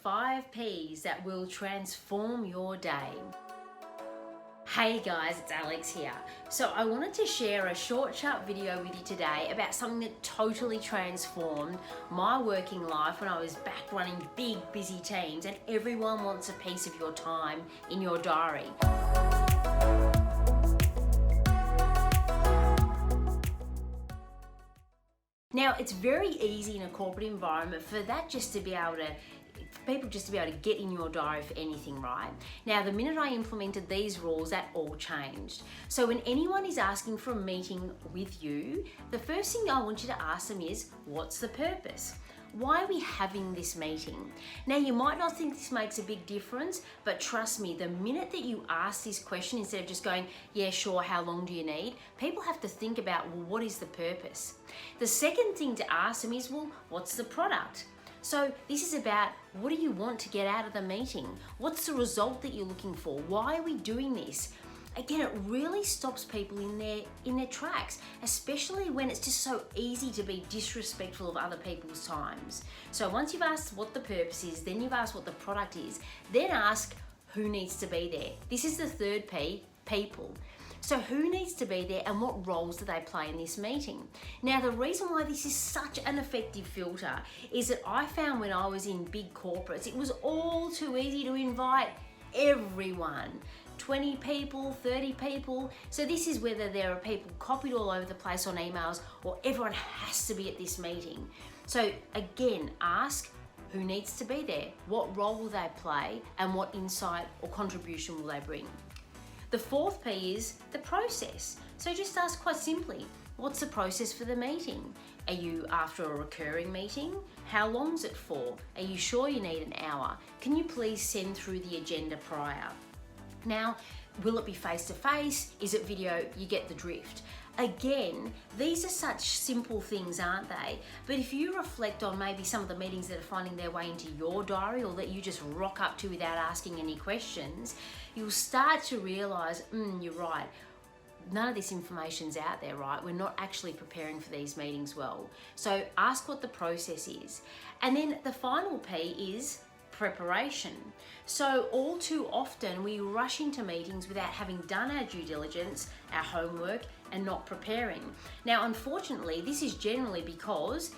5 P's that will transform your day. Hey guys, it's Alex here. So I wanted to share a short, sharp video with you today about something that totally transformed my working life when I was back running big, busy teams, and everyone wants a piece of your time in your diary. Now, it's very easy in a corporate environment for people just to be able to get in your diary for anything, right? Now, the minute I implemented these rules, that all changed. So when anyone is asking for a meeting with you, the first thing I want you to ask them is, what's the purpose? Why are we having this meeting? Now, you might not think this makes a big difference, but trust me, the minute that you ask this question, instead of just going, yeah, sure, how long do you need? People have to think about, well, what is the purpose? The second thing to ask them is, well, what's the product? So this is about, what do you want to get out of the meeting? What's the result that you're looking for? Why are we doing this? Again, it really stops people in their tracks, especially when it's just so easy to be disrespectful of other people's times. So once you've asked what the purpose is, then you've asked what the product is, then ask who needs to be there. This is the third P, people. So who needs to be there and what roles do they play in this meeting? Now, the reason why this is such an effective filter is that I found when I was in big corporates, it was all too easy to invite everyone. 20 people, 30 people. So this is whether there are people copied all over the place on emails or everyone has to be at this meeting. So again, ask who needs to be there, what role will they play, and what insight or contribution will they bring. The fourth P is the process. So just ask quite simply, what's the process for the meeting? Are you after a recurring meeting? How long's it for? Are you sure you need an hour? Can you please send through the agenda prior? Now, will it be face-to-face? Is it video? You get the drift. Again, these are such simple things, aren't they? But if you reflect on maybe some of the meetings that are finding their way into your diary or that you just rock up to without asking any questions, you'll start to realize, you're right. None of this information's out there, right? We're not actually preparing for these meetings well. So ask what the process is. And then the final P is preparation. So all too often we rush into meetings without having done our due diligence, our homework, and not preparing. Now, unfortunately, this is generally because,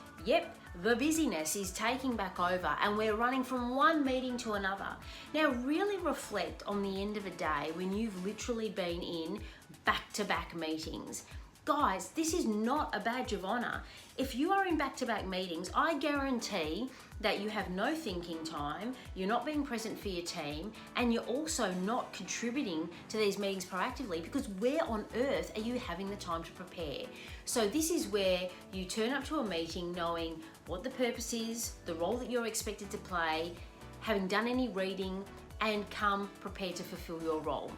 the busyness is taking back over and we're running from one meeting to another. Now, really reflect on the end of a day when you've literally been in back-to-back meetings. Guys, this is not a badge of honor. If you are in back-to-back meetings, I guarantee that you have no thinking time, you're not being present for your team, and you're also not contributing to these meetings proactively, because where on earth are you having the time to prepare? So this is where you turn up to a meeting knowing what the purpose is, the role that you're expected to play, having done any reading, and come prepared to fulfill your role.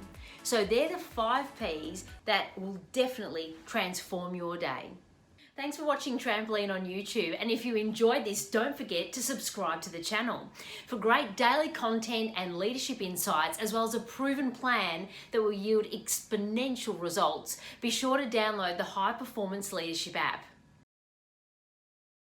So they're the 5 P's that will definitely transform your day. Thanks for watching Trampoline on YouTube, and if you enjoyed this, don't forget to subscribe to the channel. For great daily content and leadership insights, as well as a proven plan that will yield exponential results, be sure to download the High Performance Leadership app.